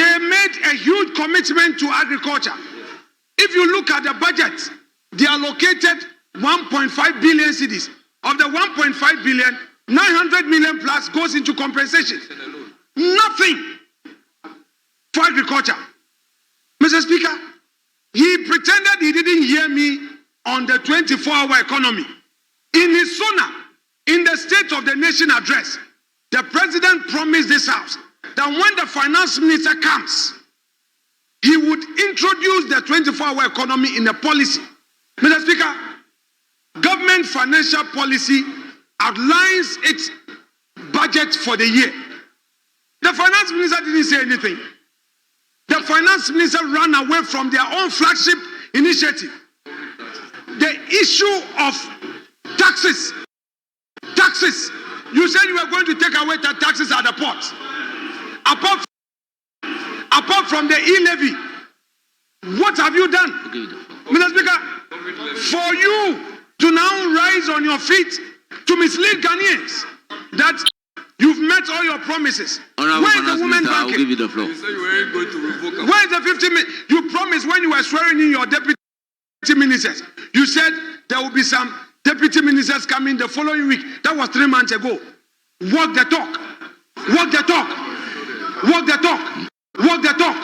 They made a huge commitment to agriculture. If you look at the budget, they allocated 1.5 billion cedis. Of the 1.5 billion, 900 million plus goes into compensation. Nothing for agriculture. Mr. Speaker, he pretended he didn't hear me on the 24-hour economy. In his SONA, in the State of the Nation address, the president promised this house that when the finance minister comes, he would introduce the 24-hour economy in the policy. Mr. Speaker, government financial policy outlines its budget for the year. The finance minister didn't say anything. The finance minister ran away from their own flagship initiative. The issue of taxes. Taxes. You said you were going to take away the taxes at the port. Apart from the e-levy, what have you done? Mr. Speaker, for you to now rise on your feet to mislead Ghanaians that you've met all your promises. Where is the women banking? I'll give you the floor. You said you weren't going to revoke. Where is the 50 minutes? You promised when you were swearing in your deputy ministers. You said there will be some deputy ministers coming the following week. That was 3 months ago. Walk the talk. Walk the talk. Walk the talk. Walk the talk.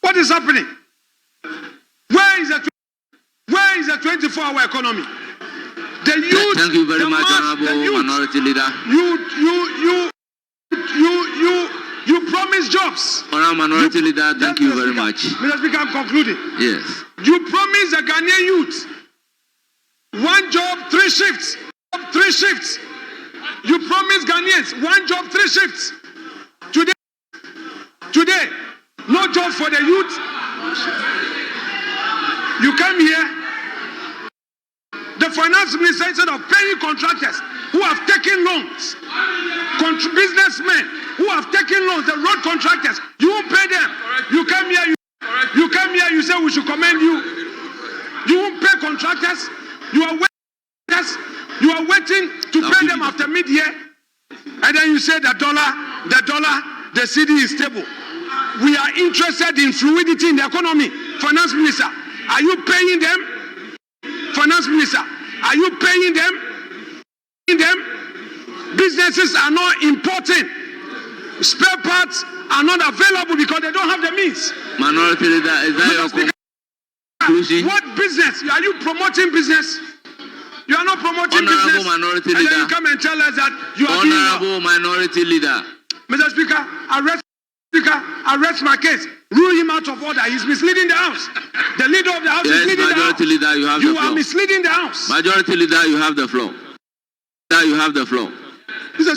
What is happening? Where is the 24-hour economy? The youth. Thank you very much, Honorable Minority Leader. You promised jobs. Honorable Minority Leader, thank you very much. Mr. Speaker, I'm concluding. Yes. You promised the Ghanaian youth 1 job, 3 shifts. 3 shifts. You promised Ghanaians 1 job, 3 shifts. Today, no job for the youth. You come here. The finance minister, instead of paying contractors who have taken loans, businessmen who have taken loans, the road contractors, you won't pay them. You come here, you say we should commend you. You won't pay contractors. You are waiting to pay them after mid-year, and then you say the dollar, the cedi is stable. We are interested in fluidity in the economy. Finance minister, are you paying them? Finance minister, are you paying them? Businesses are not importing. Spare parts are not available because they don't have the means. Minority Leader, is that your conclusion? What business? Are you promoting business? You are not promoting Honorable business. Minority and Leader. Then you come and tell us that you are Honorable Minority Leader. Mr. Speaker, arrest my case. Rule him out of order. He's misleading the House. The leader of the House is misleading the House. Majority Leader, you have the floor. You are misleading the House. Majority Leader, you have the floor. You have the floor. Mr.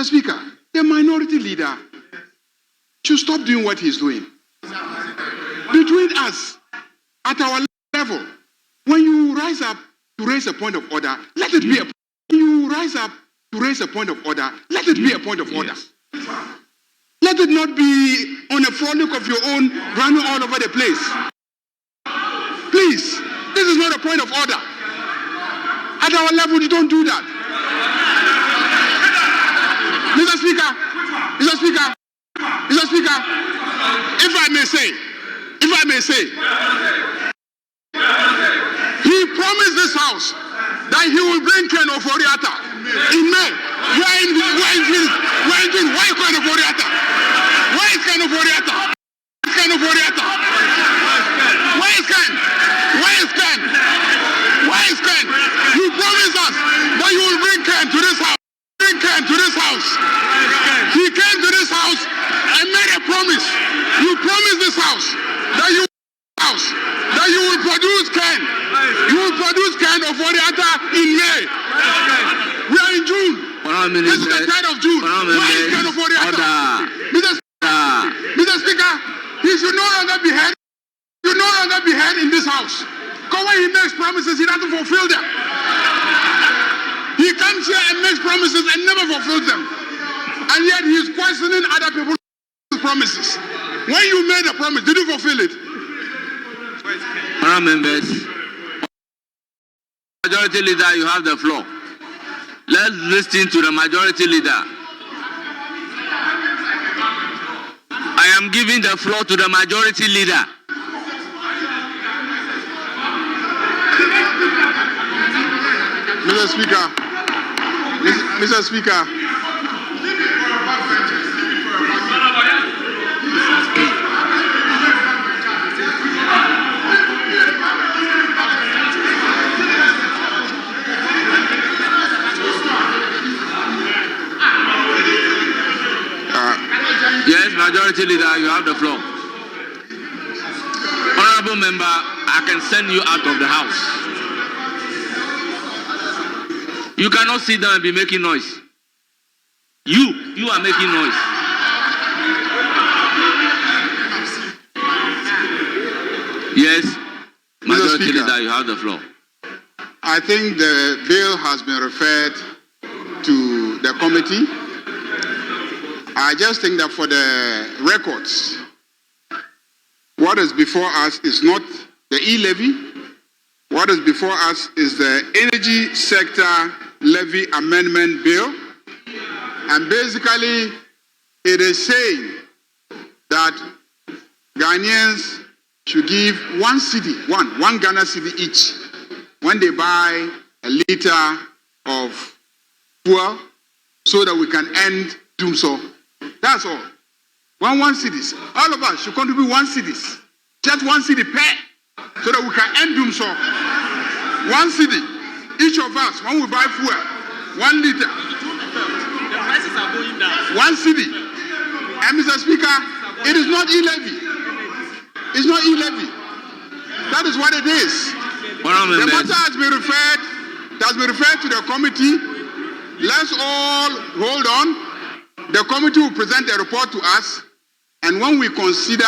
Speaker, the Minority Leader should stop doing what he's doing. Between us, at our level, when you rise up to raise a point of order, let it be a. When you rise up to raise a point of order, let it be a point of order. Let it not be on a frolic of your own, running all over the place. Please, this is not a point of order. At our level, you don't do that. Mr. Speaker, if I may say, he promised this House that he will bring Ken Oforiatta in May. Where is Ken Oforiatta? Where is Ken Oforiatta? Where is Ken? You promised us that you will bring Ken to this house. He came to this house and made a promise. You promised this house that you will produce Ken. You will produce Ken Oforiatta in May. We are in June. This is the 3rd of June. Where is Ken Oforiatta? Mr. Speaker, he should no longer be heard. He should no longer be heard in this house. Because when he makes promises, he doesn't fulfill them. He comes here and makes promises and never fulfills them. And yet he is questioning other people's promises. When you made a promise, did you fulfill it? Honourable members, Majority Leader, you have the floor. Let's listen to the Majority Leader. am giving the floor to the majority leader. Mr. Speaker, Mr. Speaker, yes, majority leader, you have the floor. Honorable member, I can send you out of the house. You cannot sit down and be making noise. You are making noise. Yes, majority leader, you have the floor. I think the bill has been referred to the committee. I just think that for the records, what is before us is not the e-levy. What is before us is the Energy Sector Levy Amendment Bill. And basically, it is saying that Ghanaians should give one Ghana cedi each when they buy a liter of fuel so that we can end doom so. That's all. One cedis. All of us should contribute 1 cedis. Just 1 cedi per, so that we can end doom so. 1 cedi. Each of us, when we buy fuel, 1 liter. The prices are going down. 1 cedi. And Mr. Speaker, it is not e-levy. It's not e-levy. That is what it is. The matter has been referred to the committee. Let's all hold on. The committee will present a report to us, and when we consider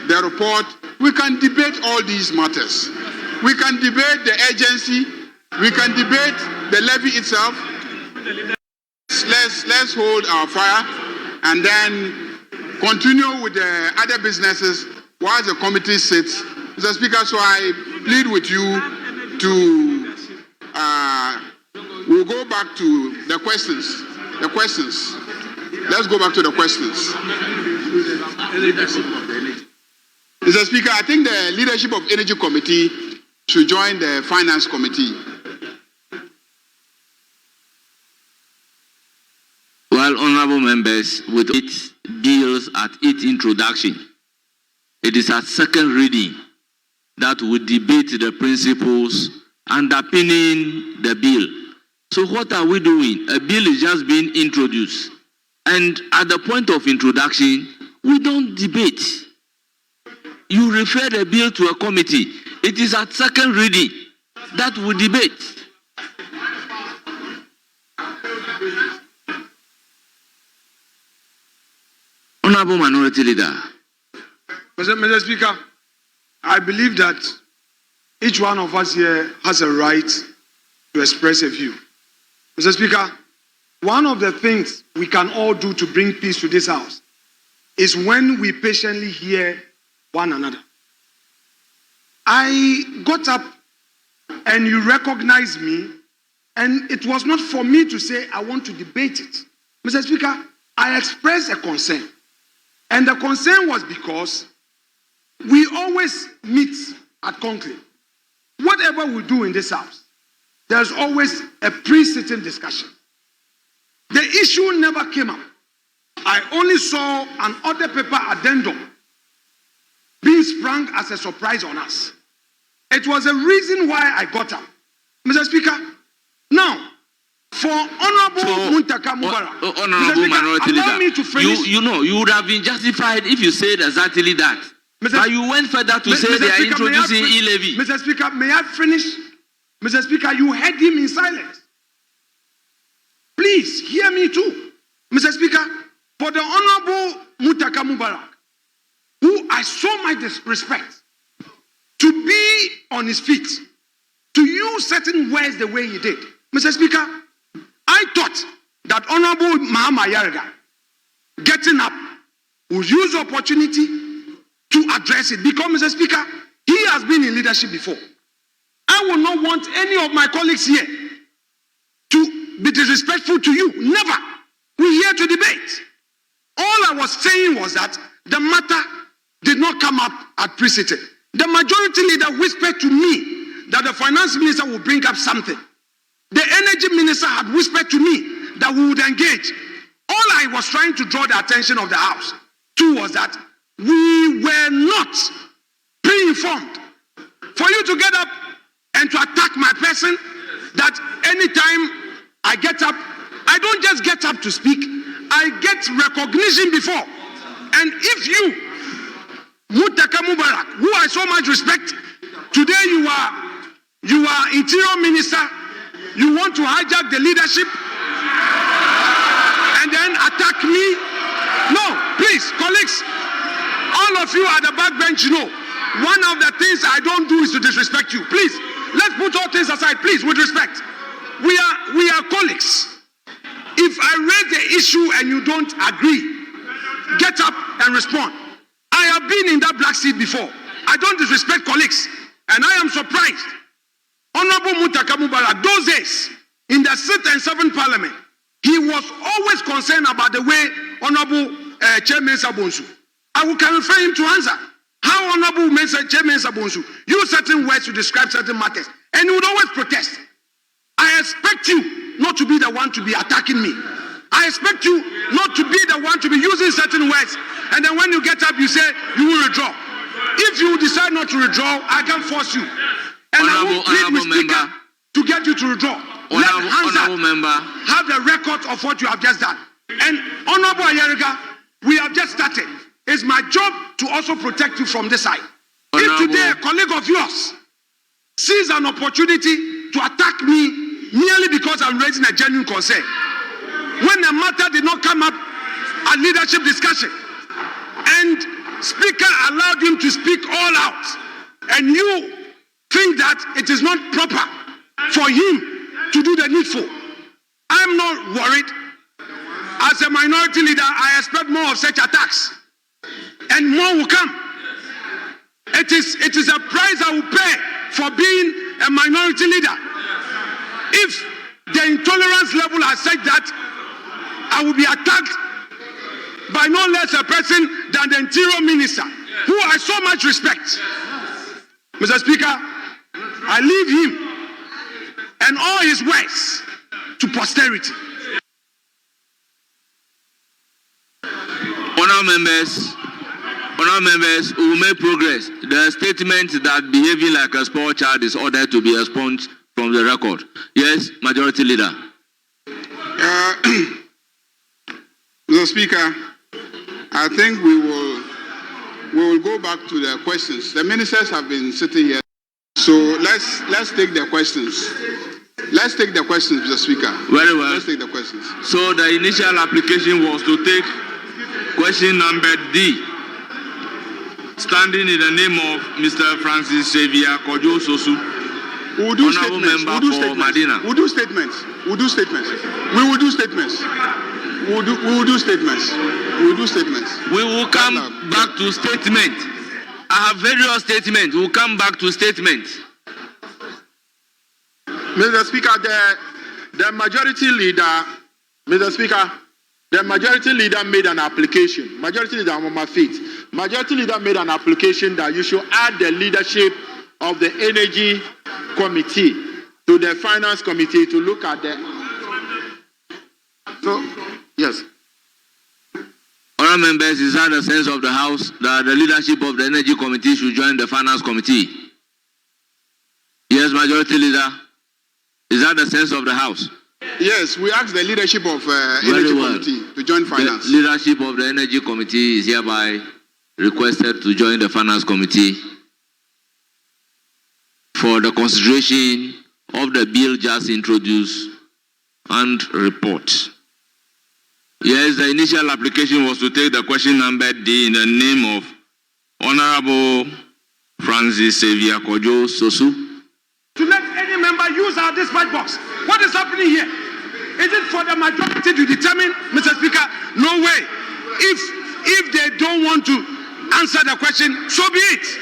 the report, we can debate all these matters. We can debate the agency, we can debate the levy itself. Let's hold our fire and then continue with the other businesses while the committee sits. Mr. Speaker, so I plead with you to we'll go back to the questions. Let's go back to the questions. Mr. Speaker, I think the leadership of Energy Committee should join the Finance Committee. Well, honorable members, with its bills at its introduction, it is at second reading that we debate the principles underpinning the bill. So what are we doing? A bill is just being introduced. And at the point of introduction, we don't debate. You refer the bill to a committee. It is at second reading that we debate. Honorable Minority Leader. Mr. Speaker, I believe that each one of us here has a right to express a view. Mr. Speaker, one of the things we can all do to bring peace to this house is when we patiently hear one another. I got up and you recognized me, and it was not for me to say I want to debate it. Mr. Speaker, I expressed a concern. And the concern was because we always meet at conclave. Whatever we do in this house, there's always a pre-sitting discussion. The issue never came up. I only saw an order paper addendum being sprung as a surprise on us. It was a reason why I got up. Mr. Speaker, now, for Honorable Muntaka Mubarak, Honorable Minority allow me to Leader, finish. you would have been justified if you said exactly that. But you went further to say they are introducing e-levy. Mr. Speaker, may I finish? Mr. Speaker, you heard him in silence. Please hear me too. Mr. Speaker, for the Honorable Muntaka Mubarak, who I so much respect, to be on his feet, to use certain words the way he did. Mr. Speaker, I thought that Honorable Mahama Yarega, getting up, would use the opportunity to address it. Because, Mr. Speaker, he has been in leadership before. I will not want any of my colleagues here to be disrespectful to you. Never. We're here to debate. All I was saying was that the matter did not come up at pre-sitting. The majority leader whispered to me that the finance minister would bring up something. The energy minister had whispered to me that we would engage. All I was trying to draw the attention of the House to was that we were not pre-informed. For you to get up and to attack my person, that anytime I get up, I don't just get up to speak, I get recognition before. And if you, Mutaka Mubarak, who I so much respect, today you are interior minister, you want to hijack the leadership and then attack me? No, please, colleagues, all of you at the backbench, you know, one of the things I don't do is to disrespect you. Please, let's put all things aside, please, with respect. We are colleagues. If I raise the issue and you don't agree, get up and respond. I have been in that black seat before. I don't disrespect colleagues. And I am surprised. Honorable Mutaka Mubarak, those days, in the 6th and 7th Parliament, he was always concerned about the way Honorable Chairman Sabonsu. I can refer him to answer. How Honorable Chairman Sabonsu use certain words to describe certain matters. And he would always protest. I expect you not to be the one to be attacking me. I expect you not to be the one to be using certain words. And then when you get up, you say you will withdraw. If you decide not to withdraw, I can force you. And I will plead with Speaker to get you to withdraw. Let Hansa have the record of what you have just done. And Honorable Ayeriga, we have just started. It's my job to also protect you from this side. If today a colleague of yours sees an opportunity to attack me merely because I'm raising a genuine concern, when the matter did not come up at leadership discussion, and Speaker allowed him to speak all out, and you think that it is not proper for him to do the needful, I'm not worried. As a minority leader, I expect more of such attacks, and more will come. It is a price I will pay for being a minority leader. If the intolerance level has said that, I will be attacked by no less a person than the interior minister, who I so much respect. Mr. Speaker, I leave him and all his words to posterity. Honourable members, we will make progress. The statement that behaving like a small child is ordered to be expunged from the record. Yes, Majority Leader. Mr. Speaker, I think we will go back to the questions. The ministers have been sitting here, so let's take the questions. Let's take the questions, Mr. Speaker. Very well. Let's take the questions. So the initial application was to take question number D, standing in the name of Mr. Francis Xavier Kojo Sosu. We'll do Honorable statements. member We'll do for statements. Madina. We'll do statements. We'll do statements. We will do statements. We will do statements. We will do statements. We will come back to statement. I have various statements. We will come back to statement. Mr. Speaker, the majority leader, Mr. Speaker, the majority leader made an application. Majority leader, I'm on my feet. Majority leader made an application that you should add the leadership of the Energy Committee to the Finance Committee to look at the. So, yes. Honourable members, is that the sense of the House that the leadership of the Energy Committee should join the Finance Committee? Yes, Majority Leader. Is that the sense of the House? Yes, we asked the leadership of Energy Committee to join Finance. The leadership of the Energy Committee is hereby requested to join the Finance Committee for the consideration of the bill just introduced and report. Yes, the initial application was to take the question number D in the name of Honorable Francis Xavier Kojo Sosu. To let any member use our dispatch box. What is happening here? Is it for the majority to determine, Mr. Speaker? No way. If they don't want to answer the question, so be it.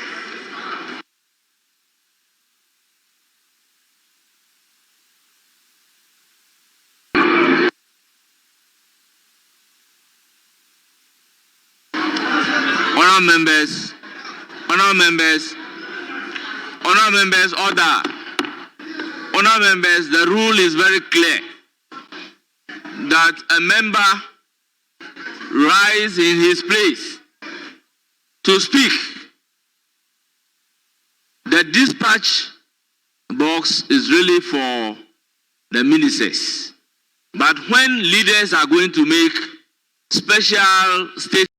Honourable members, order. Honourable members, the rule is very clear that a member rise in his place to speak. The dispatch box is really for the ministers. But when leaders are going to make special statements,